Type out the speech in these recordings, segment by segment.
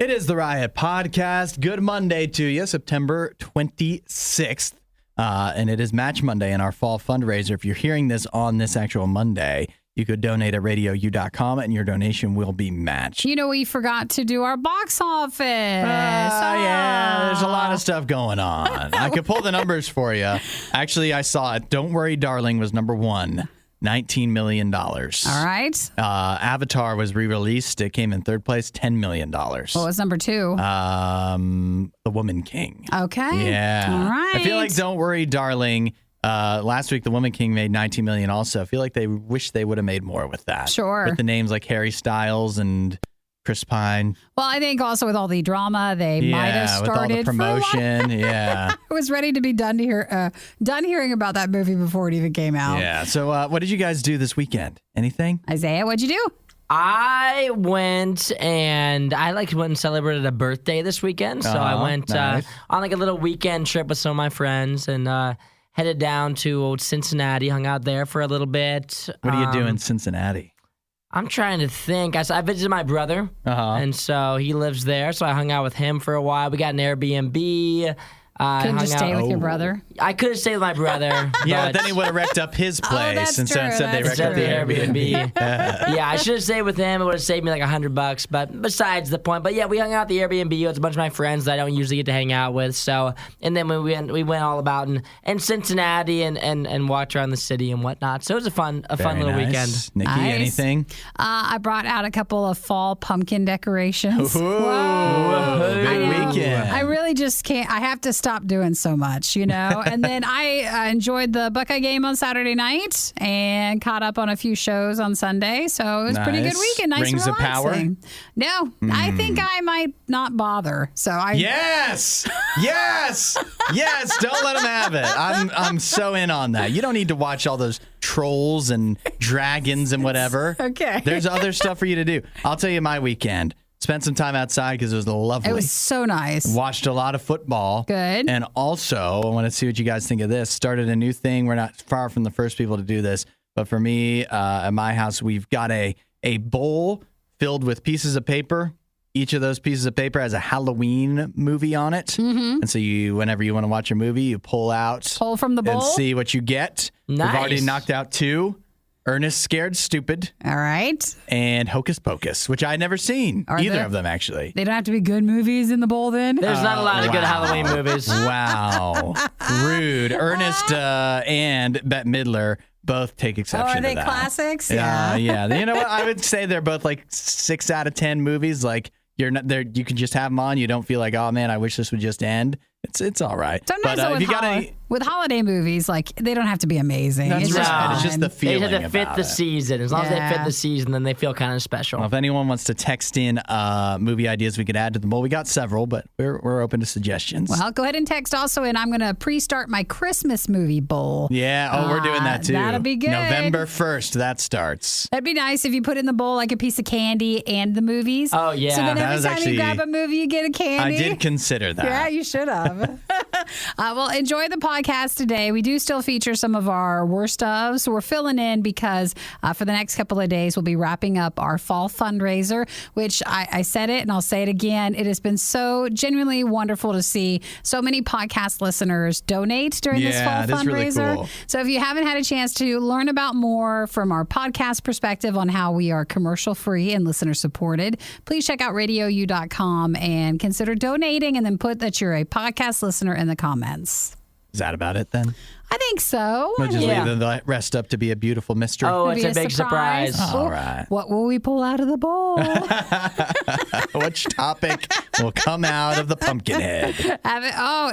It is the RIOT Podcast. Good Monday to you, September 26th. And it is Match Monday in our fall fundraiser. If you're hearing this on this actual Monday, you could donate at RadioU.com and your donation will be matched. You know, we forgot to do our box office. Yeah, there's a lot of stuff going on. I could pull the numbers for you. Actually, I saw it. Don't Worry, Darling was number one. $19 million. All right. Avatar was re-released. It came in third place, $10 million. What was number two? The Woman King. Okay. Yeah. All right. I feel like Don't Worry, Darling. Last week, The Woman King made $19 million also. I feel like they wish they would have made more with that. Sure. With the names like Harry Styles and Chris Pine. Well, I think also with all the drama, they might have started with all the promotion. Yeah. I was ready to be done hearing about that movie before it even came out. Yeah. So what did you guys do this weekend? Anything? Isaiah, what'd you do? I went and celebrated a birthday this weekend. So I went nice. on like a little weekend trip with some of my friends and headed down to old Cincinnati, hung out there for a little bit. What do you do in Cincinnati? I'm trying to think. I visited my brother, and so he lives there. So I hung out with him for a while. We got an Airbnb. Couldn't just stay with your brother? I could have stayed with my brother. Yeah, then he would have wrecked up his place. That's and so true. instead they That's wrecked up the Airbnb. Airbnb. Yeah, I should have stayed with him. It would have saved me like $100. But besides the point. But yeah, we hung out at the Airbnb. It was a bunch of my friends that I don't usually get to hang out with. So, and then we went all about in Cincinnati and walked around the city and whatnot. So it was a fun little weekend. Nikki, Nice. anything? I brought out a couple of fall pumpkin decorations. Whoa, big weekend. I really just can't. I have to stop doing so much, And then I enjoyed the Buckeye game on Saturday night and caught up on a few shows on Sunday. So it was a pretty good weekend. Nice Rings and of Power? relaxing. No, I think I might not bother. So Yes! Don't let them have it. I'm so in on that. You don't need to watch all those trolls and dragons and whatever. Okay. There's other stuff for you to do. I'll tell you my weekend. Spent some time outside because it was lovely. It was so nice. Watched a lot of football. Good. And also, I want to see what you guys think of this. Started a new thing. We're not far from the first people to do this. But for me, at my house, we've got a bowl filled with pieces of paper. Each of those pieces of paper has a Halloween movie on it. Mm-hmm. And so whenever you want to watch a movie, you pull from the bowl and see what you get. Nice. We've already knocked out 2. Ernest Scared Stupid. All right. And Hocus Pocus, which I had never seen. Either of them, actually. They don't have to be good movies in the bowl then? There's not a lot of good Halloween movies. Wow. Rude. Ernest and Bette Midler both take exception are they to that. classics? Yeah. You know what? I would say they're both like 6 out of 10 movies. Like you're not there. You can just have them on. You don't feel like, oh man, I wish this would just end. It's all right. Sometimes but if you got with holiday movies, like they don't have to be amazing. That's it's right. just fun. It's just the feeling They have to fit about the it. season. As long as they fit the season, then they feel kind of special. Well, if anyone wants to text in movie ideas we could add to the bowl, we got several, but we're open to suggestions. Well, go ahead and text also, and I'm going to pre-start my Christmas movie bowl. Yeah. We're doing that too. That'll be good. November 1st, that starts. That'd be nice if you put in the bowl like a piece of candy and the movies. Oh, yeah. So then That every was time actually- you grab a movie, you get a candy. I did consider that. Yeah, you should have. Well, enjoy the podcast today. We do still feature some of our worst of, so we're filling in because for the next couple of days, we'll be wrapping up our fall fundraiser, which I said it and I'll say it again. It has been so genuinely wonderful to see so many podcast listeners donate during this fall it is really fundraiser. cool. So if you haven't had a chance to learn about more from our podcast perspective on how we are commercial free and listener supported, please check out RadioU.com and consider donating and then put that you're a podcast listener in the comments. Is that about it then? I think so. We'll just leave the rest up to be a beautiful mystery. Oh, It'll it's be a big surprise. All right. What will we pull out of the bowl? Which topic will come out of the pumpkin head?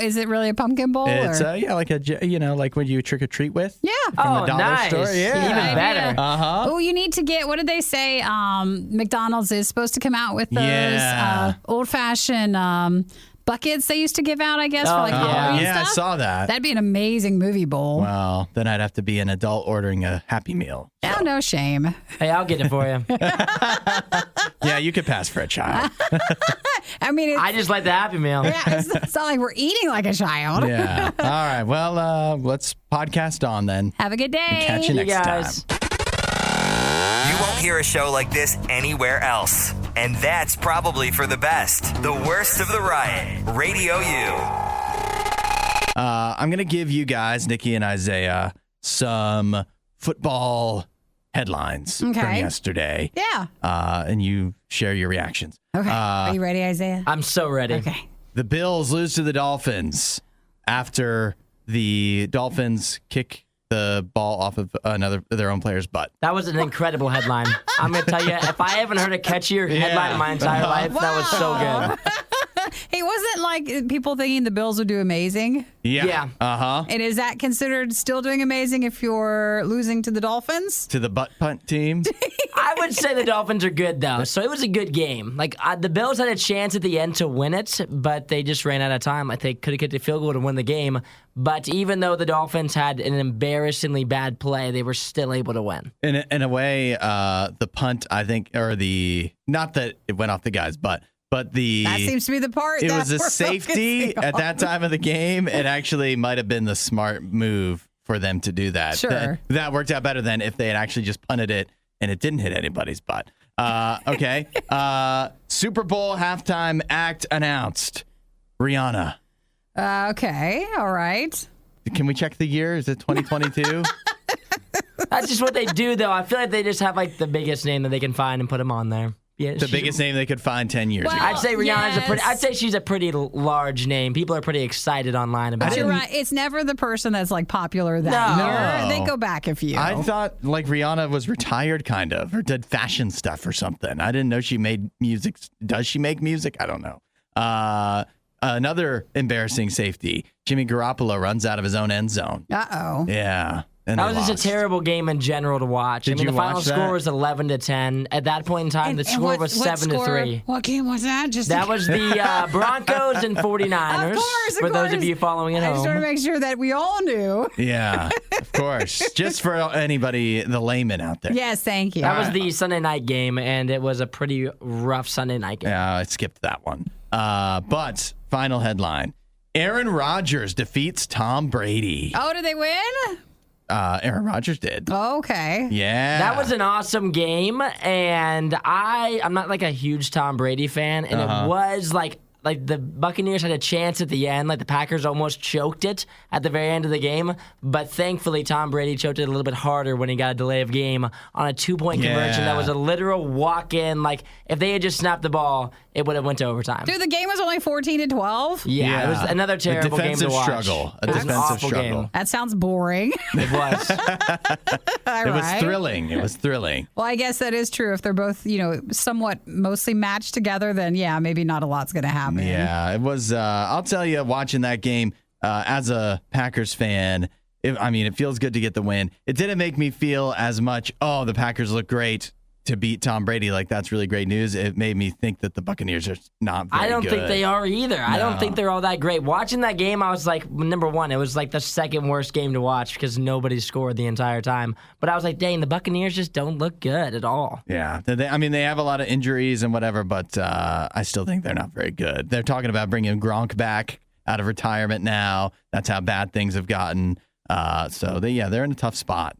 Is it really a pumpkin bowl? It's or? like when you trick or treat with. Yeah. From the dollar nice. store. Yeah. Even better. Oh, you need to get, what did they say? McDonald's is supposed to come out with those old-fashioned buckets they used to give out, I guess, for like Halloween I stuff. saw that. That'd be an amazing movie bowl. Well, then I'd have to be an adult ordering a Happy Meal. Oh, no shame. Hey, I'll get it for you. Yeah, you could pass for a child. I mean, I just like the Happy Meal. yeah, it's not like we're eating like a child. Yeah. All right. Well, let's podcast on then. Have a good day. And catch you next guys. time. You won't hear a show like this anywhere else. And that's probably for the best. The worst of the riot. Radio U. I'm going to give you guys, Nikki and Isaiah, some football headlines from yesterday. Yeah. And you share your reactions. Okay. Are you ready, Isaiah? I'm so ready. Okay. The Bills lose to the Dolphins after the Dolphins kick the ball off of their own player's butt. That was an incredible headline. I'm going to tell you, if I haven't heard a catchier headline in my entire life, that was so good. It wasn't like people thinking the Bills would do amazing. Yeah. Uh-huh. And is that considered still doing amazing if you're losing to the Dolphins? To the butt punt team? I would say the Dolphins are good, though. So it was a good game. Like, the Bills had a chance at the end to win it, but they just ran out of time. Like, they could have kicked a field goal to win the game. But even though the Dolphins had an embarrassingly bad play, they were still able to win. In a way, the punt, I think, or not that it went off the guy's butt, but that seems to be the part. It was a safety at that time of the game. It actually might have been the smart move for them to do that. Sure. That worked out better than if they had actually just punted it and it didn't hit anybody's butt. Okay. Super Bowl halftime act announced. Rihanna. Okay. All right. Can we check the year? Is it 2022? That's just what they do, though. I feel like they just have like the biggest name that they can find and put them on there. Yeah, the biggest name they could find 10 years ago. I'd say Rihanna's I'd say she's a pretty large name. People are pretty excited online about it. You're right. It's never the person that's like popular that year. They go back a few. I thought like Rihanna was retired kind of, or did fashion stuff or something. I didn't know she made music. Does she make music? I don't know. Another embarrassing safety. Jimmy Garoppolo runs out of his own end zone. Uh-oh. Yeah. And that was just a terrible game in general to watch. Did I mean, you the final watch score that? was 11-10. At that point in time, the score was 7-3. What game was that? That was the Broncos and 49ers. Of course, for those of you following at I home. just want to make sure that we all knew. Yeah, of course. Just for anybody, the layman out there. Yes, thank you. That was the Sunday night game, and it was a pretty rough Sunday night game. Yeah, I skipped that one. But final headline: Aaron Rodgers defeats Tom Brady. Oh, did they win? Aaron Rodgers did. Oh, okay. Yeah. That was an awesome game, and I'm not like a huge Tom Brady fan, and it was like the Buccaneers had a chance at the end. Like the Packers almost choked it at the very end of the game, but thankfully Tom Brady choked it a little bit harder when he got a delay of game on a 2-point conversion. That was a literal walk-in. Like if they had just snapped the ball, it would have went to overtime. Dude, the game was only 14-12. Yeah, it was another terrible game to watch. A defensive struggle. Game. That sounds boring. It was. It was thrilling. It was thrilling. Well, I guess that is true. If they're both, somewhat mostly matched together, then yeah, maybe not a lot's going to happen. Yeah, it was. I'll tell you, watching that game as a Packers fan, it feels good to get the win. It didn't make me feel as much, the Packers look great to beat Tom Brady. Like, that's really great news. It made me think that the Buccaneers are not very good. I don't think they are either. No. I don't think they're all that great. Watching that game, I was like, number one, it was like the second worst game to watch because nobody scored the entire time. But I was like, dang, the Buccaneers just don't look good at all. Yeah. They have a lot of injuries and whatever, but I still think they're not very good. They're talking about bringing Gronk back out of retirement now. That's how bad things have gotten. So they're in a tough spot,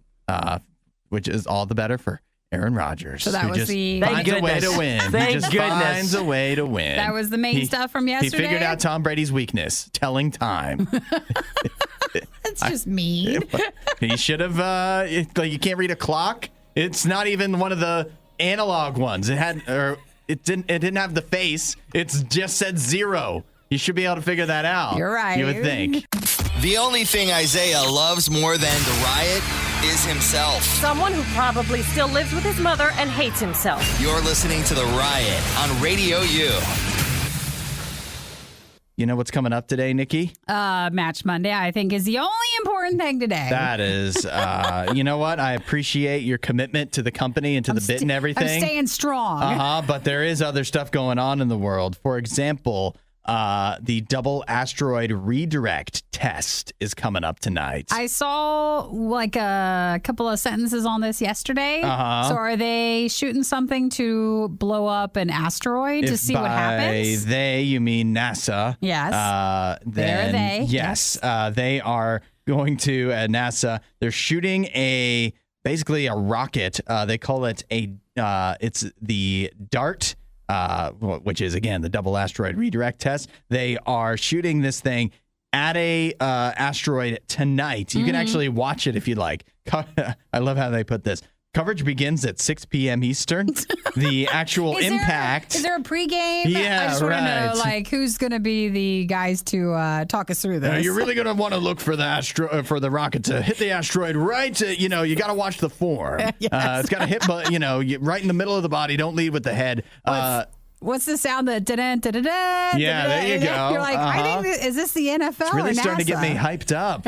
which is all the better for Aaron Rodgers. So that was finds a way to win. He just finds a way to win. That was the main stuff from yesterday. He figured out Tom Brady's weakness, telling time. That's just mean. He should have. You can't read a clock. It's not even one of the analog ones. It didn't have the face. It just said 0. You should be able to figure that out. You're right. You would think. The only thing Isaiah loves more than the riot is himself. Someone who probably still lives with his mother and hates himself. You're listening to The Riot on Radio U. You know what's coming up today, Nikki? Match Monday, I think, is the only important thing today. That is. You know what? I appreciate your commitment to the company and to the bit and everything. I'm staying strong. But there is other stuff going on in the world. For example, the double asteroid redirect test is coming up tonight. I saw like a couple of sentences on this yesterday. So are they shooting something to blow up an asteroid to see what happens? By they, you mean NASA. Yes. They're they. Yes. They are going to, at NASA, they're shooting basically a rocket. They call it it's the DART. which is, again, the double asteroid redirect test. They are shooting this thing at a asteroid tonight. You can actually watch it if you'd like. I love how they put this. Coverage begins at 6 p.m. Eastern. The actual impact. Is there a pregame? Yeah, I just want to know, like, who's going to be the guys to talk us through this? You're really going to want to look for the rocket to hit the asteroid right. You got to watch the form. Yes. It's got to hit, right in the middle of the body. Don't lead with the head. What's the sound that da-da-da-da-da? Yeah, there you go. You're like, I think, is this the NFL It's really or starting to get NASA? me hyped up.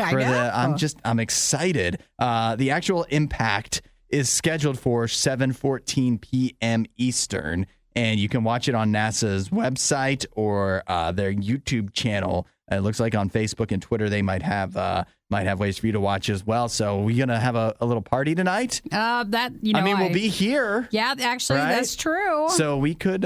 I'm excited. The actual impact is scheduled for 7:14 p.m. Eastern, and you can watch it on NASA's website or their YouTube channel. It looks like on Facebook and Twitter they might have ways for you to watch as well. So we're gonna have a little party tonight. We'll be here. Yeah, actually, right? That's true. So we could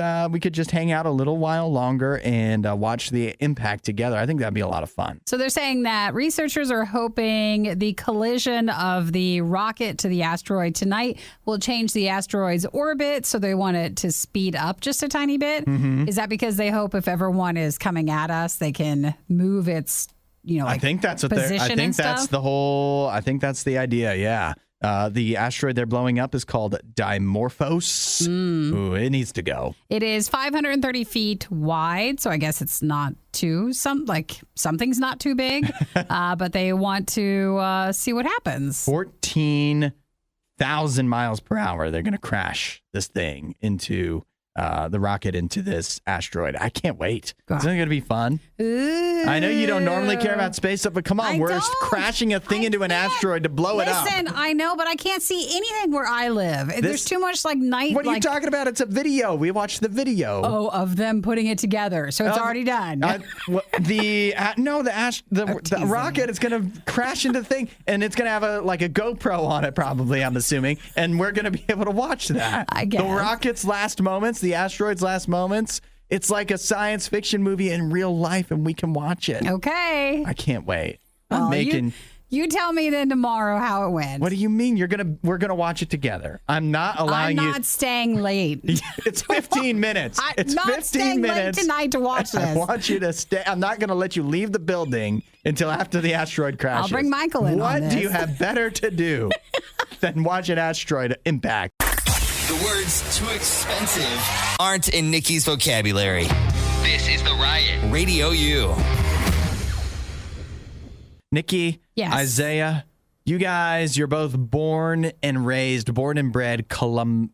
just hang out a little while longer and watch the impact together. I think that'd be a lot of fun. So they're saying that researchers are hoping the collision of the rocket to the asteroid tonight will change the asteroid's orbit. So they want it to speed up just a tiny bit. Mm-hmm. Is that because they hope if everyone is coming at us, they can move its I think that's what they're. I think that's the whole. I think that's the idea. Yeah. The asteroid they're blowing up is called Dimorphos. Ooh, it needs to go. It is 530 feet wide, so I guess it's not something's not too big, but they want to see what happens. 14,000 miles per hour. They're going to crash this thing into the rocket into this asteroid. I can't wait. It's going to be fun. Ooh. I know you don't normally care about space stuff, but come on, we're crashing a thing into an asteroid to blow it up. Listen, I know, but I can't see anything where I live. There's too much night. What are you talking about? It's a video. We watched the video. Oh, of them putting it together, so it's already done. The rocket is going to crash into the thing, and it's going to have a GoPro on it, probably. I'm assuming, and we're going to be able to watch that. I guess the rocket's last moments, the asteroid's last moments. It's like a science fiction movie in real life, and we can watch it. Okay. I can't wait. You tell me then tomorrow how it went. What do you mean? We're gonna watch it together. I'm not allowing you. I'm not staying late. It's 15 minutes. It's not 15 staying minutes late tonight to watch this. I want you to stay. I'm not gonna let you leave the building until after the asteroid crashes. I'll bring Michael in on this. What do you have better to do than watch an asteroid impact? The words too expensive aren't in Nikki's vocabulary. This is the Riot Radio U. Nikki, yes. Isaiah, you guys, you're both born and bred from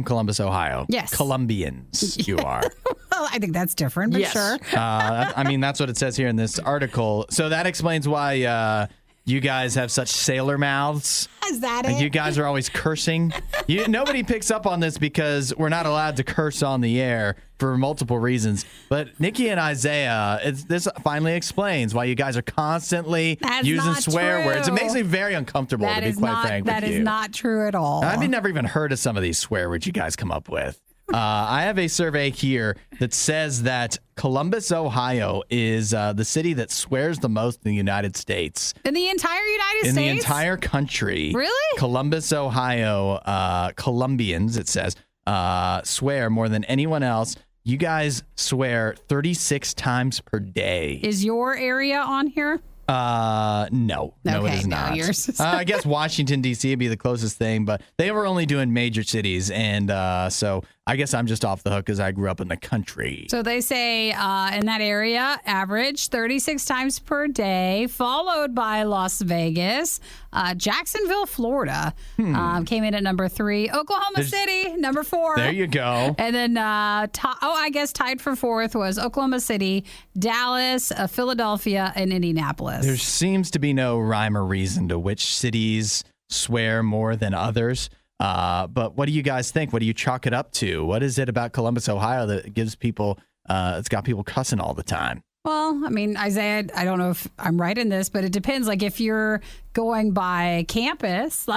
Columbus, Ohio. Yes. Colombians, you are. Well, I think that's different, but sure. That's what it says here in this article. So that explains why you guys have such sailor mouths. Is that it? You guys are always cursing. Nobody picks up on this because we're not allowed to curse on the air for multiple reasons. But Nikki and Isaiah, this finally explains why you guys are constantly using swear words. It makes me very uncomfortable, to be quite frank with you. That is not true at all. I've never even heard of some of these swear words you guys come up with. I have a survey here that says that Columbus, Ohio is the city that swears the most in the United States. In the entire United States? In the entire country. Really? Columbus, Ohio, Colombians, it says, swear more than anyone else. You guys swear 36 times per day. Is your area on here? No, it is not. Yours. I guess Washington, D.C. would be the closest thing, but they were only doing major cities. And so I guess I'm just off the hook because I grew up in the country. So they say in that area, average 36 times per day, followed by Las Vegas. Jacksonville, Florida came in at number 3. Oklahoma City, number 4. There you go. And then, I guess tied for 4th was Oklahoma City, Dallas, Philadelphia, and Indianapolis. There seems to be no rhyme or reason to which cities swear more than others. But what do you guys think? What do you chalk it up to? What is it about Columbus, Ohio that gives people, it's got people cussing all the time? Well, I mean, Isaiah, I don't know if I'm right in this, but it depends. Like if you're going by campus,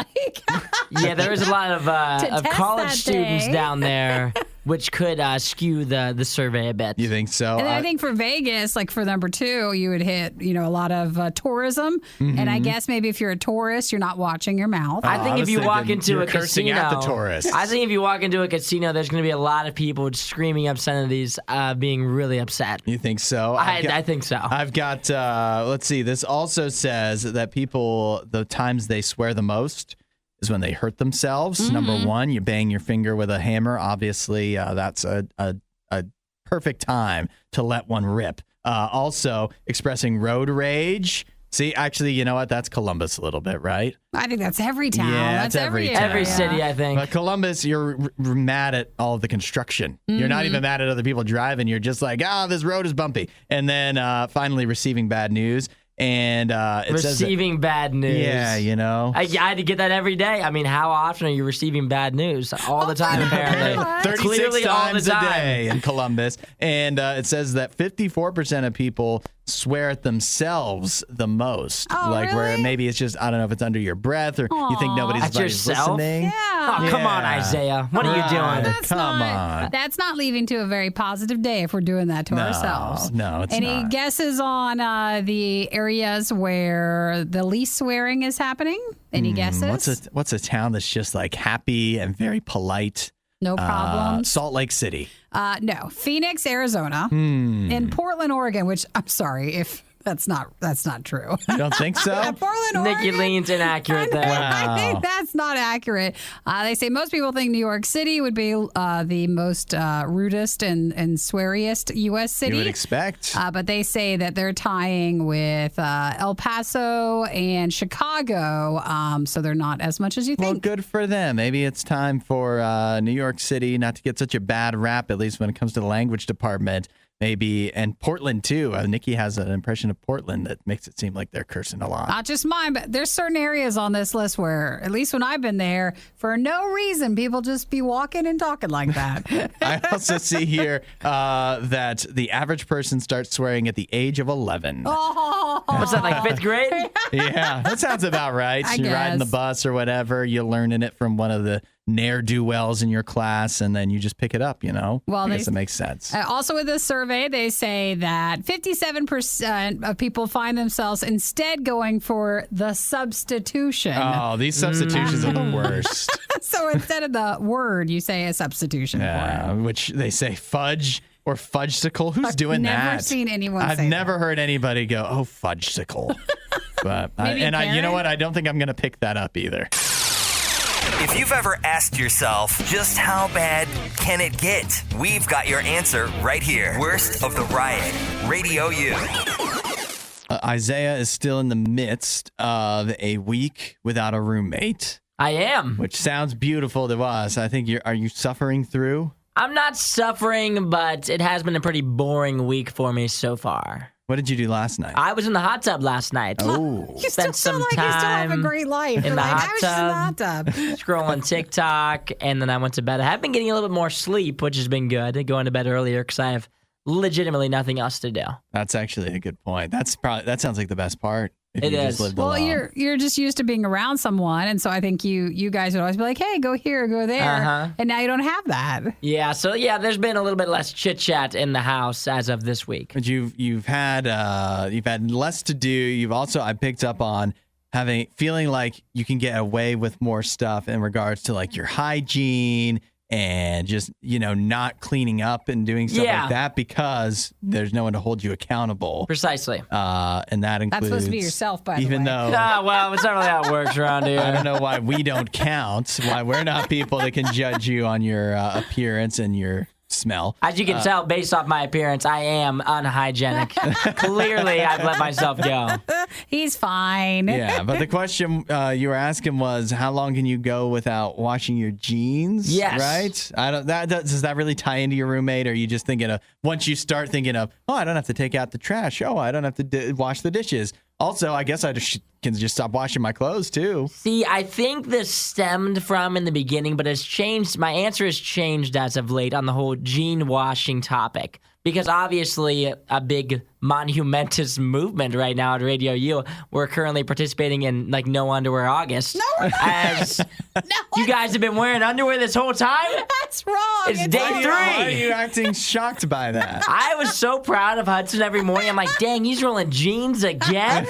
yeah, there is a lot of college students down there. which could skew the survey a bit. You think so? And then I think for Vegas, like for number 2, you would hit, a lot of tourism. And I guess maybe if you're a tourist, you're not watching your mouth. I think if you walk into you're a cursing casino, at the tourists. I think if you walk into a casino, there's going to be a lot of people screaming obscenities, being really upset. You think so? I think so. I've got, let's see, this also says that people, the times they swear the most is when they hurt themselves. Number 1, you bang your finger with a hammer. Obviously, that's a perfect time to let one rip. Also, expressing road rage. See, actually, you know what? That's Columbus a little bit, right? I think that's every town. Yeah, that's that's every town. Every city, I think. But Columbus, you're mad at all of the construction. You're not even mad at other people driving. You're just like, this road is bumpy. And then finally receiving bad news. And it receiving bad news. Yeah, I had to get that every day. I mean, how often are you receiving bad news? All the time, apparently. 36 Clearly times all the a time. day in Columbus. And it says that 54% of people swear at themselves the most. Where really? maybe it's just, I don't know if it's under your breath or you think nobody's At yourself? listening. Yeah. Oh, come on, Isaiah. What are you doing? Come on. That's not leading to a very positive day if we're doing that to ourselves. No, it's Any not. guesses on the areas where the least swearing is happening? Any guesses? What's a town that's just like happy and very polite? No problems. Salt Lake City. No. Phoenix, Arizona. In Portland, Oregon, which I'm sorry if that's not true. You don't think so? Portland, Nikki Oregon. leans inaccurate there. I think that's not accurate. They say most people think New York City would be the most rudest and sweariest U.S. city. You would expect. But they say that they're tying with El Paso and Chicago, so they're not as much as you Well, think. good for them. Maybe it's time for New York City not to get such a bad rap, at least when it comes to the language department. Maybe, and Portland too. Nikki has an impression of Portland that makes it seem like they're cursing a lot. Not just mine, but there's certain areas on this list where, at least when I've been there, for no reason, people just be walking and talking like that. I also see here that the average person starts swearing at the age of 11. What's that, like 5th grade? Yeah, that sounds about right. I You're riding the guess. bus or whatever. You're learning it from one of the ne'er-do-wells in your class, and then you just pick it up, Well, I guess it makes sense. Also, with this survey, they say that 57% of people find themselves instead going for the substitution. Oh, these substitutions are the worst. So instead of the word, you say a substitution for it. Which they say fudge or fudgesicle. Who's doing that? Never seen anyone I've say never heard anybody go, oh, fudgesicle. But Maybe you know Karen? what? I don't think I'm going to pick that up either. If you've ever asked yourself, just how bad can it get? We've got your answer right here. Worst of the Riot, Radio U. Isaiah is still in the midst of a week without a roommate, I am. which sounds beautiful to us. I think are you suffering through? I'm not suffering, but it has been a pretty boring week for me so far. What did you do last night? I was in the hot tub last night. Oh, You still Spent feel some like you still have a time great life. in You're the like, hot I was just in the hot tub. Scrolling TikTok, and then I went to bed. I have been getting a little bit more sleep, which has been good. Going to bed earlier because I have legitimately nothing else to do. that's actually a good point. That sounds like the best part. If It you is. Just lived Well, alone. you're just used to being around someone, and so I think you guys would always be like, "Hey, go here, go there," and now you don't have that. Yeah, so yeah, there's been a little bit less chit chat in the house as of this week. But you've had less to do. You've also I picked up on feeling like you can get away with more stuff in regards to like your hygiene and just not cleaning up and doing stuff Yeah. like that because there's no one to hold you accountable. Precisely. And that includes supposed to be yourself, by the even way. though Well, it's not really how it works around here. I don't know why we don't count. Why we're not people that can judge you on your appearance and your smell. As you can tell, based off my appearance, I am unhygienic. Clearly, I've let myself go. He's fine. Yeah, but the question you were asking was, how long can you go without washing your jeans? Yes. Right? Does that really tie into your roommate? Or are you just thinking of, once you start thinking of, oh, I don't have to take out the trash. Oh, I don't have to wash the dishes. Also, I guess I can just stop washing my clothes too. See, I think this stemmed from in the beginning, but it's changed. My answer has changed as of late on the whole jean washing topic. because obviously a big monumentous movement right now at Radio U. We're currently participating in like No Underwear August. No, we're not. As you guys have been wearing underwear this whole time? That's wrong. It's day all 3. Why are you acting shocked by that? I was so proud of Hudson every morning. I'm like, dang, he's rolling jeans again?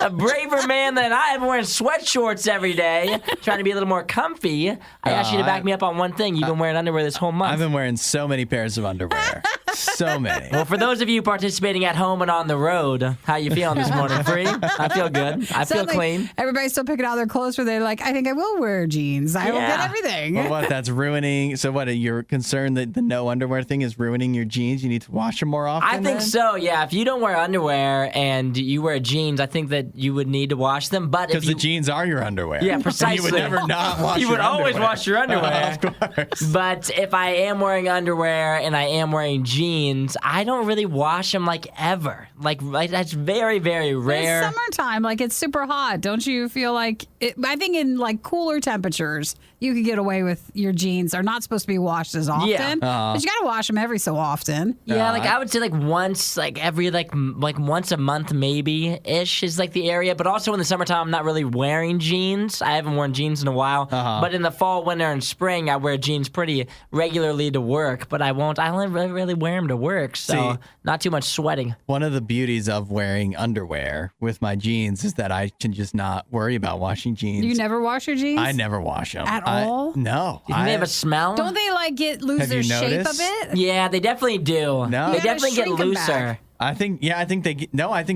A braver man than I. I've been wearing sweatshorts every day, trying to be a little more comfy. I asked you to back me up on one thing. You've been wearing underwear this whole month. I've been wearing so many pairs of underwear. So many. Well, for those of you participating at home and on the road, how you feeling this morning, Free? I feel good. I feel Something- clean. Everybody's still picking out their clothes where they're like, I think I will wear jeans. I will get Yeah. everything. Well, what? That's ruining. So, what? You're concerned that the no underwear thing is ruining your jeans? You need to wash them more often? I think then? so, yeah. If you don't wear underwear and you wear jeans, I think that you would need to wash them. But if Because you, the jeans are your underwear. Yeah, And precisely. you would never not wash You your would always underwear. wash your underwear. Of course. But if I am wearing underwear and I am wearing jeans, I don't really wash them like ever. Like that's very, very rare. It's summertime, like it's super hot. Don't you feel like I think in like cooler temperatures, you could get away with your jeans are not supposed to be washed as often. Yeah. But you got to wash them every so often. Yeah, like I would say like once, like every like once a month maybe ish is like the area. But also in the summertime, I'm not really wearing jeans. I haven't worn jeans in a while. But in the fall, winter, and spring, I wear jeans pretty regularly to work. But I only really wear them to work, so See, not too much sweating. One of the beauties of wearing underwear with my jeans is that I can just not worry about washing jeans. You never wash your jeans? I never wash them. At all? No. Do they have a smell? Don't they like lose Have their you shape a noticed? bit? Yeah, they definitely do. No. They You gotta definitely get shrink 'em looser. back. I think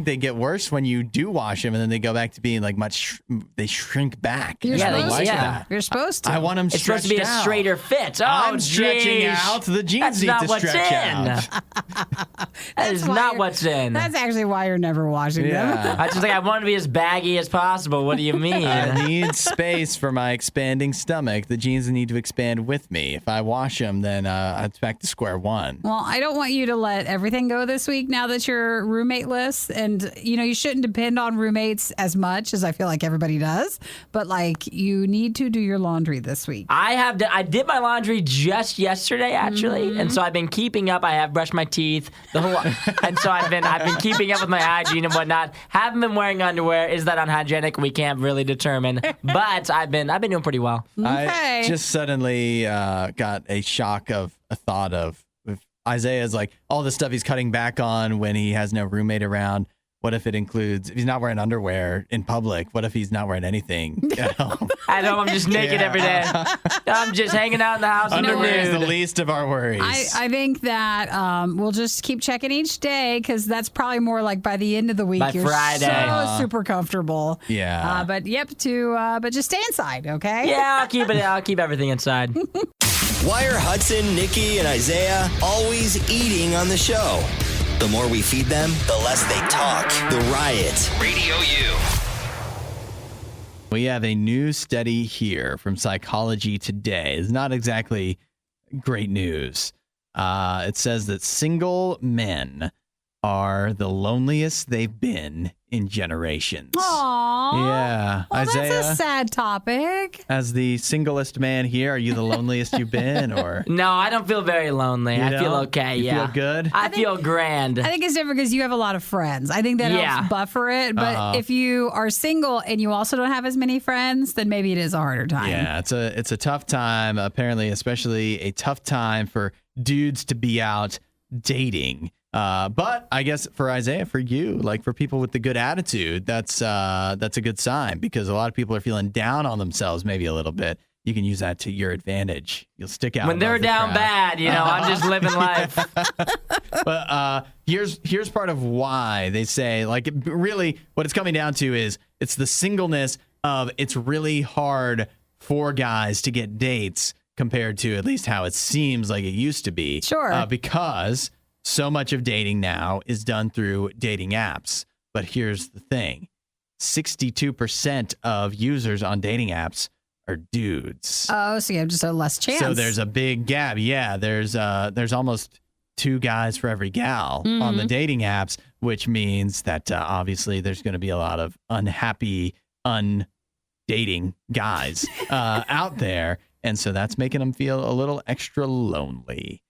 they get worse when you do wash them and then they go back to being like they shrink back. You're Yeah, I don't supposed like to. that. You're supposed to. I want them It's stretched supposed to be a out. straighter fit. Oh, I'm stretching geez. out. The jeans That's need not to what's stretch in. out. That is why not you're- what's in. That's actually why you're never washing them. Yeah. I just like I want to be as baggy as possible. What do you mean? I need space for my expanding stomach. The jeans need to expand with me. If I wash them, then it's back to square one. Well, I don't want you to let everything go this week now that you're roommateless. And, you shouldn't depend on roommates as much as I feel like everybody does. But, you need to do your laundry this week. I did my laundry just yesterday, actually, and so I've been keeping up. I have brushed my teeth, and so I've been keeping up with my hygiene and whatnot. Haven't been wearing underwear. Is that unhygienic? We can't really determine, but I've been doing pretty well. I Okay. just suddenly got a shock of a thought of if Isaiah's like all the stuff he's cutting back on when he has no roommate around. What if it includes, if he's not wearing underwear in public, what if he's not wearing anything at home? At home, I'm just naked Yeah. every day. I'm just hanging out in the house in the Underwear is the nude. least of our worries. I think that we'll just keep checking each day because that's probably more like by the end of the week. By you're Friday. so super comfortable. Yeah. But but just stay inside, okay? Yeah, I'll keep everything inside. Why are Hudson, Nikki, and Isaiah always eating on the show? The more we feed them, the less they talk. The Riot. Radio U. We have a new study here from Psychology Today. It's not exactly great news. It says that single men are the loneliest they've been in generations. Aww. Yeah. Well, Isaiah, that's a sad topic. as the singlest man here, are you the loneliest you've been, or No, I don't feel very lonely. You I feel don't? okay. You Yeah, feel good? I feel grand. I think it's different because you have a lot of friends. I think that Yeah. helps buffer it. But if you are single and you also don't have as many friends, then maybe it is a harder time. Yeah, it's a tough time. Apparently, especially a tough time for dudes to be out dating. But I guess for Isaiah, for you, like for people with the good attitude, that's a good sign because a lot of people are feeling down on themselves, maybe a little bit. You can use that to your advantage. You'll stick out When they're above the down crowd. bad, I'm just living life. But here's part of why they say, like, really what it's coming down to is it's the singleness of it's really hard for guys to get dates compared to at least how it seems like it used to be. Sure. Because so much of dating now is done through dating apps. But here's the thing. 62% of users on dating apps are dudes. Oh, so you have just a less chance. So there's a big gap. Yeah, there's almost 2 guys for every gal on the dating apps, which means that obviously there's going to be a lot of unhappy, undating guys out there. And so that's making them feel a little extra lonely.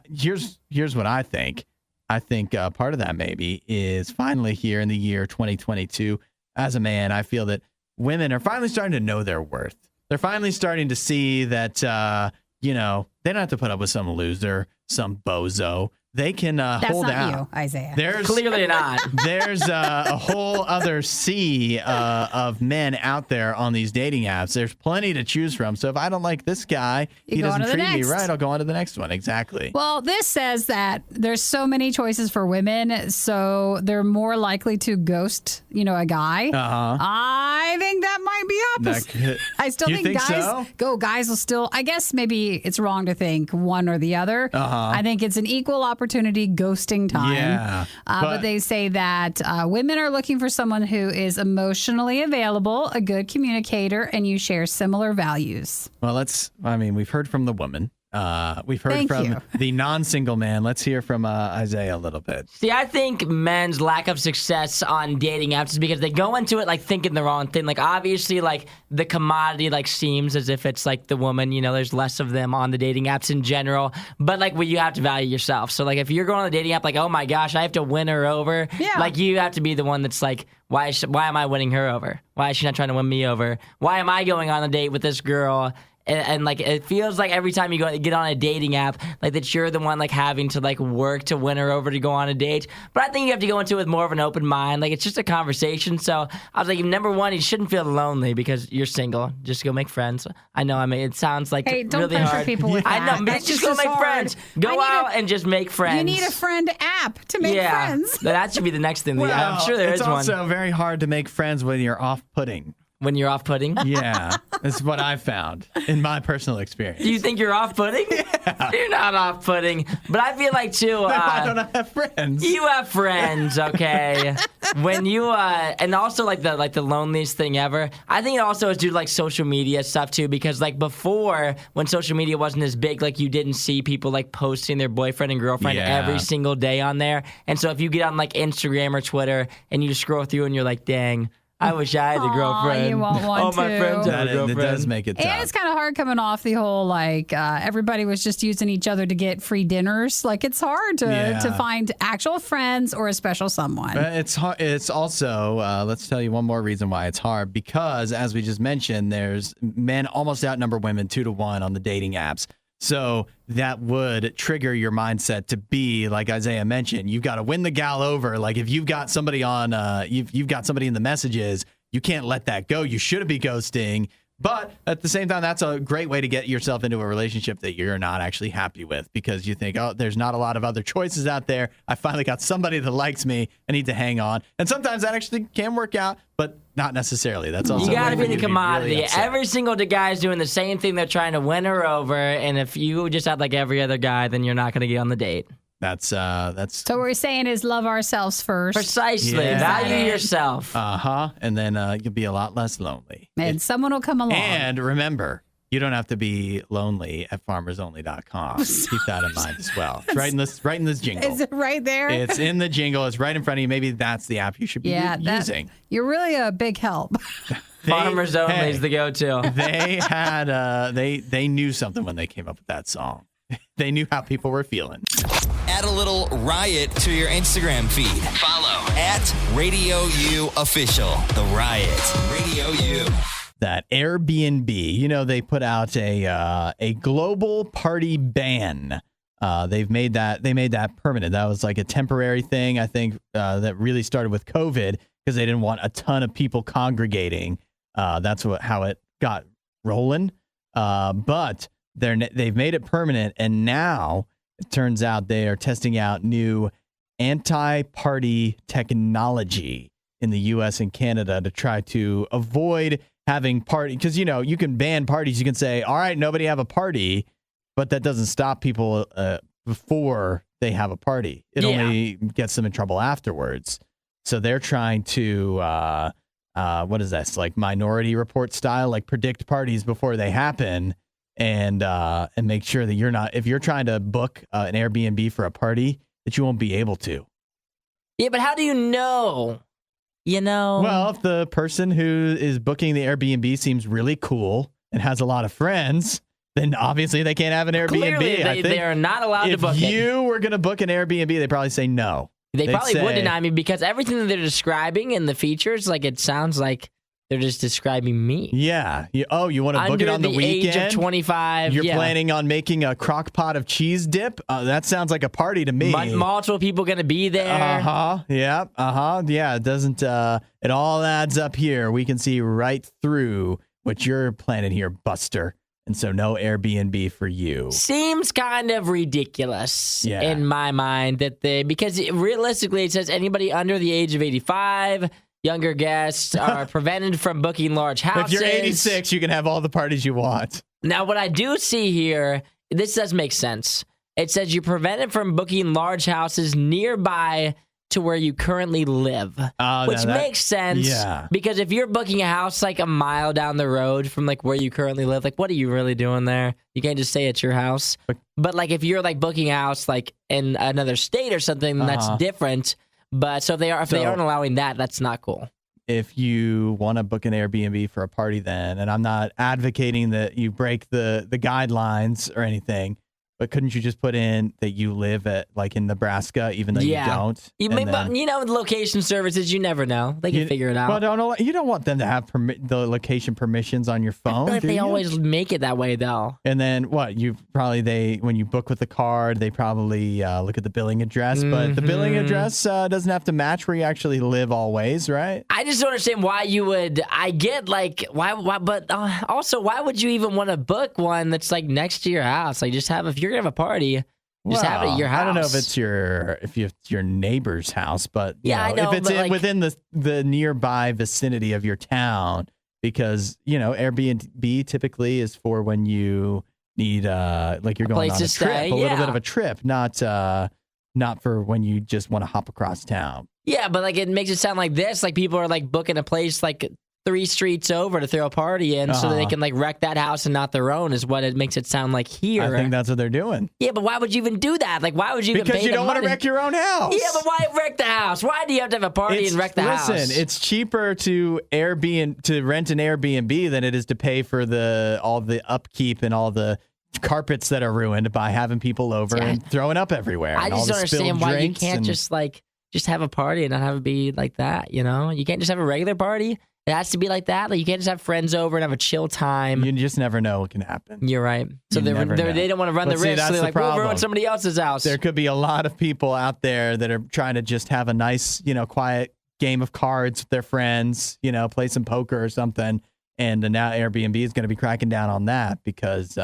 Here's what I think. I think part of that maybe is finally here in the year 2022. As a man, I feel that women are finally starting to know their worth. They're finally starting to see that, they don't have to put up with some loser, some bozo. They can hold out. That's not you, Isaiah. There's Clearly not. There's a whole other sea of men out there on these dating apps. There's plenty to choose from. So if I don't like this guy, he doesn't treat me right, I'll go on to the next one. Exactly. Well, this says that there's so many choices for women, so they're more likely to ghost, a guy. Uh-huh. I think that might be opposite. I still You think guys so? guys will still, I guess maybe it's wrong to think one or the other. Uh-huh. I think it's an equal opportunity ghosting time. Yeah. But they say that women are looking for someone who is emotionally available, a good communicator, and you share similar values. Well, we've heard from the woman. We've heard from the non-single man. Let's hear from Isaiah a little bit. See, I think men's lack of success on dating apps is because they go into it thinking the wrong thing. Obviously, the commodity seems as if it's the woman. There's less of them on the dating apps in general. But you have to value yourself. So if you're going on a dating app, oh my gosh, I have to win her over. Yeah. You have to be the one that's why am I winning her over? Why is she not trying to win me over? Why am I going on a date with this girl? And it feels like every time you get on a dating app, that you're the one having to work to win her over to go on a date. But I think you have to go into it with more of an open mind. It's just a conversation. So I was number one, you shouldn't feel lonely because you're single. Just go make friends. I know. It sounds don't really pressure hard. people with that. I know. But just go make friends. Go out and just make friends. You need a friend app to make friends. That should be the next thing. I'm sure there is one. It's also very hard to make friends when you're off-putting. When you're off-putting? Yeah, that's what I've found in my personal experience. Do you think you're off-putting? Yeah. You're not off-putting. But I feel too... why don't I have friends? You have friends, okay? When you... and also, the loneliest thing ever, I think it also is due to, social media stuff, too, because, before, when social media wasn't as big, you didn't see people, posting their boyfriend and girlfriend every single day on there. And so if you get on, Instagram or Twitter, and you just scroll through and you're dang... I wish I had a girlfriend. You want one All my friends have a girlfriend. It does make it tough. And it's kind of hard coming off the whole everybody was just using each other to get free dinners. It's hard to find actual friends or a special someone. It's hard. It's also let's tell you one more reason why it's hard, because as we just mentioned, there's men almost outnumber women 2-1 on the dating apps. So that would trigger your mindset to be, like Isaiah mentioned, you've got to win the gal over. If you've got somebody on, you've got somebody in the messages, you can't let that go. You shouldn't be ghosting. But at the same time, that's a great way to get yourself into a relationship that you're not actually happy with, because you think, there's not a lot of other choices out there. I finally got somebody that likes me. I need to hang on. And sometimes that actually can work out, but not necessarily. That's also you got to be the commodity. Really every single guy's doing the same thing. They're trying to win her over. And if you just act like every other guy, then you're not going to get on the date. That's so what we're saying is love ourselves first. Precisely. Yeah. Value yourself. And then you'll be a lot less lonely. And someone will come along. And remember, you don't have to be lonely at farmersonly.com. Keep that in mind as well. It's right in this jingle. Is it right there? It's in the jingle. It's right in front of you. Maybe that's the app you should be using. You're really a big help. Farmers Only is the go-to. They had they knew something when they came up with that song. They knew how people were feeling. Add a little riot to your Instagram feed. Follow at RadioU Official. The Riot. Radio U. That Airbnb, they put out a global party ban. They made that permanent. That was a temporary thing, I think, that really started with COVID because they didn't want a ton of people congregating. That's how it got rolling. But they've made it permanent, and now it turns out they are testing out new anti-party technology in the U.S. and Canada to try to avoid having party, because you can ban parties. You can say, all right, nobody have a party, but that doesn't stop people before they have a party. It only gets them in trouble afterwards. So they're trying to what is this, Minority Report style, predict parties before they happen, and make sure that you're not, if you're trying to book an Airbnb for a party, that you won't be able to. Yeah, but how do you know? Well, if the person who is booking the Airbnb seems really cool and has a lot of friends, then obviously they can't have an Airbnb. Clearly, they are not allowed to book If it. you were going to book an Airbnb, they'd probably say no. They They'd probably say, would deny me because everything that they're describing in the features, like it sounds like they're just describing me. Yeah. You want to book Under it on the weekend? age of 25. You're planning on making a crock pot of cheese dip? That sounds like a party to me. Multiple people going to be there. Yeah. Yeah. It doesn't. It all adds up here. We can see right through what you're planning here, Buster. And so no Airbnb for you. Seems kind of ridiculous in my mind because realistically it says anybody under the age of 85, younger guests are prevented from booking large houses. If you're 86, you can have all the parties you want. Now, what I do see here, this does make sense. It says you're prevented from booking large houses nearby to where you currently live, which makes sense. Yeah. Because if you're booking a house like a mile down the road from like where you currently live, like what are you really doing there? You can't just say it's your house. But like if you're like booking a house like in another state or something, that's different. But so if they aren't allowing that, that's not cool. If you want to book an Airbnb for a party, then, and I'm not advocating that you break the guidelines or anything. But couldn't you just put in that you live at like in Nebraska, even though you don't? But location services, you never know. They can figure it out. Well, you don't want them to have the location permissions on your phone. I feel like they always make it that way, though. And then what? When you book with the card, they probably look at the billing address. But the billing address doesn't have to match where you actually live always, right? I just don't understand why you would. I get like why, but also why would you even want to book one that's like next to your house? Like just have if you're gonna have a party, just have it at your house. I don't know if it's your neighbor's house, but I know if it's within the nearby vicinity of your town, because Airbnb typically is for when you need like you're going on a trip, a little bit of a trip, not for when you just want to hop across town. Yeah, but like it makes it sound like this, like people are like booking a place like 3 streets over to throw a party in so that they can like wreck that house and not their own is what it makes it sound like here. I think that's what they're doing. Yeah, but why would you even do that? Like, why would you even Because you don't want to wreck your own house. Yeah, but why wreck the house? Why do you have to have a party and wreck the house? Listen, it's cheaper to rent an Airbnb than it is to pay for all the upkeep and all the carpets that are ruined by having people over and throwing up everywhere. I just don't understand why you can't just have a party and not have it be like that, you can't just have a regular party. It has to be like that. Like you can't just have friends over and have a chill time. You just never know what can happen. You're right. So they don't want to run the risk. So they're like, we'll ruin somebody else's house. There could be a lot of people out there that are trying to just have a nice, quiet game of cards with their friends, play some poker or something. And now Airbnb is going to be cracking down on that because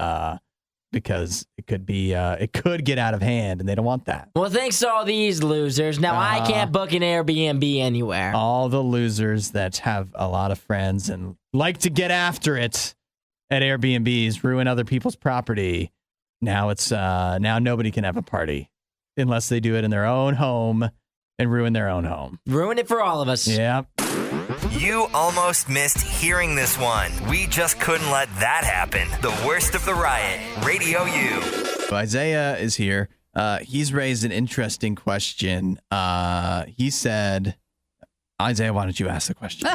it could get out of hand and they don't want that. Well, thanks to all these losers. Now I can't book an Airbnb anywhere. All the losers that have a lot of friends and like to get after it at Airbnbs, ruin other people's property. Now now nobody can have a party unless they do it in their own home and ruin their own home. Ruin it for all of us. Yeah. You almost missed hearing this one. We just couldn't let that happen. The worst of the riot. Radio U. Isaiah is here. He's raised an interesting question. He said, Isaiah, why don't you ask the question?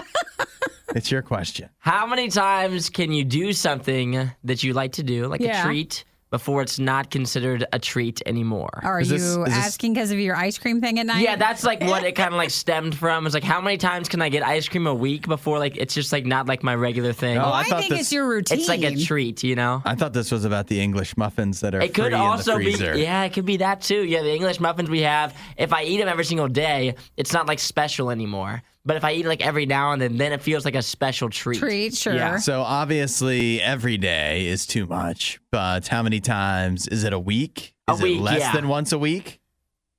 It's your question. How many times can you do something that you like to do, like a treat, before it's not considered a treat anymore? Are you asking because of your ice cream thing at night? Yeah, that's like what it kind of like stemmed from. It's like, how many times can I get ice cream a week before like it's just like not like my regular thing? No, I think it's your routine. It's like a treat, I thought this was about the English muffins that are it could free also in the freezer. It could be that too. Yeah, the English muffins we have, if I eat them every single day, it's not like special anymore. But if I eat like every now and then it feels like a special treat. Sure. Yeah. So obviously every day is too much, but how many times? Is it a week? Is it less than once a week?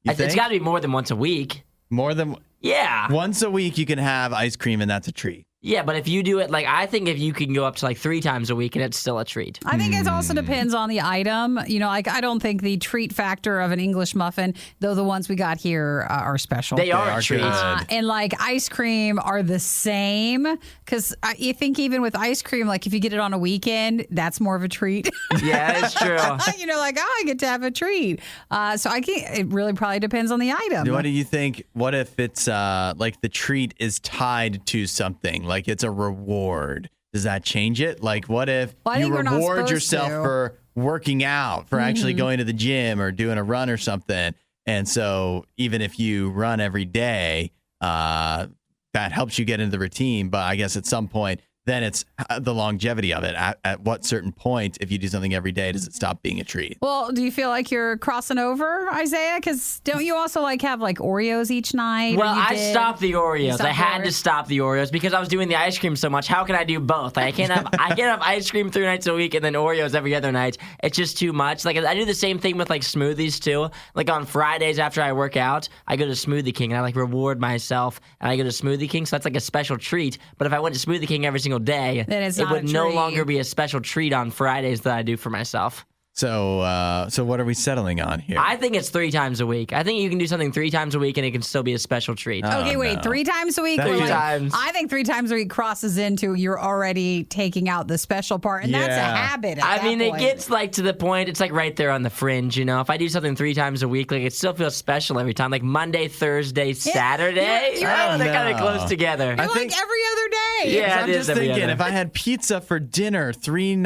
It's got to be more than once a week. More than? Yeah. Once a week you can have ice cream and that's a treat. Yeah, but if you do it, I think if you can go up to 3 times a week and it's still a treat. I think it also depends on the item. I don't think the treat factor of an English muffin, though the ones we got here are special. They are a treat. And ice cream are the same because you think even with ice cream, if you get it on a weekend, that's more of a treat. Yeah, it's true. I get to have a treat. So it really probably depends on the item. What do you think? What if it's the treat is tied to something? Like it's a reward. does that change it? Like, what if I you think we're not reward supposed yourself to. for working out, for actually going to the gym or doing a run or something? And so even if you run every day, that helps you get into the routine. But I guess at some point, then it's the longevity of it. At what certain point, if you do something every day, does it stop being a treat? Well, do you feel like you're crossing over, Isaiah? Because don't you also have Oreos each night? Well, I stopped the Oreos. stopped I had the to Oreos? stop the Oreos because I was doing the ice cream so much. How can I do both? Like, I can't have ice cream 3 nights a week and then Oreos every other night. It's just too much. Like, I do the same thing with smoothies too. Like on Fridays after I work out, I go to Smoothie King and I reward myself and I go to Smoothie King. So that's a special treat. But if I went to Smoothie King every single day, then it's it not would a no treat. longer be a special treat on Fridays that I do for myself. So what are we settling on here? I think it's 3 times a week. I think you can do something 3 times a week and it can still be a special treat. Okay, wait, no. 3 times a week? That Or is- 3 times. I think 3 times a week crosses into you're already taking out the special part, and that's a Yeah. habit. At I that mean, point. it gets to the point. It's right there on the fringe, If I do something 3 times a week, it still feels special every time. Like Monday, Thursday, Saturday. you're- They're kind of no. close together. You're think- every other day. Yeah, I'm it just is every thinking, other. if I had pizza for dinner, when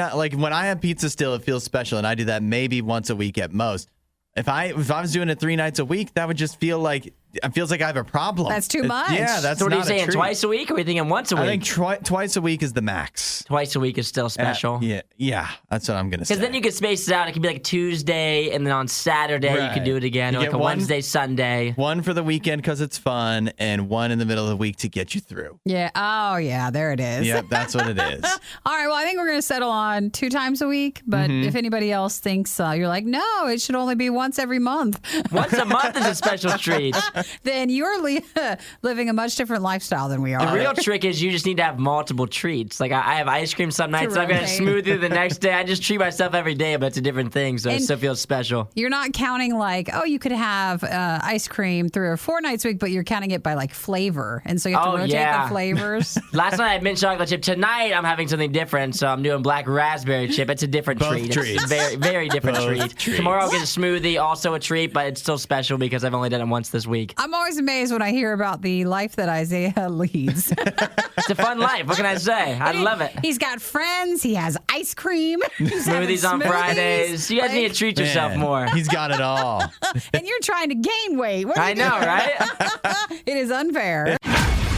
I have pizza still, it feels special, and I do that maybe once a week at most. If I was doing it 3 nights a week, that would just feels like I have a problem. That's too much. Yeah, that's So what are you not a saying? treat. Twice a week, or are we thinking once a week? I think twice a week is the max. Twice a week is still special. Yeah, that's what I'm gonna say. Because then you could space it out. It could be Tuesday, and then on Saturday you Right. could do it again, You or get a one- Wednesday, Sunday. one for the weekend because it's fun, and one in the middle of the week to get you through. Yeah. Oh, yeah. There it is. Yep, that's what it is. All right. Well, I think we're going to settle on 2 times a week. But if anybody else thinks you're like, no, it should only be once every month, Once a month is a special treat. then you're living a much different lifestyle than we are. The real trick is you just need to have multiple treats. I have ice cream some nights, I've got a rotate. smoothie the next day. I just treat myself every day, but it's a different thing, so it And- still feels special. You're not counting you could have ice cream 3 or 4 nights a week, but you're counting it by flavor. And so you have to Oh, rotate yeah. the flavors. Last night I had mint chocolate chip. Tonight I'm having something different, so I'm doing black raspberry chip. It's a different Both treat. treats. It's a very, very different Both treat. treats. Tomorrow I'll get a smoothie, also a treat, but it's still special because I've only done it once this week. I'm always amazed when I hear about the life that Isaiah leads. It's a fun life. What can I say? I love it. He's got friends. He has ice cream. He's having Smoothies on smoothies. Fridays. You guys need to treat yourself Man, more. He's got it all. And you're trying to gain weight. What are I you know, doing? right? It is unfair.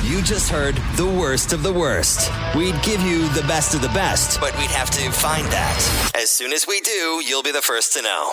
You just heard the worst of the worst. We'd give you the best of the best, but we'd have to find that. As soon as we do, you'll be the first to know.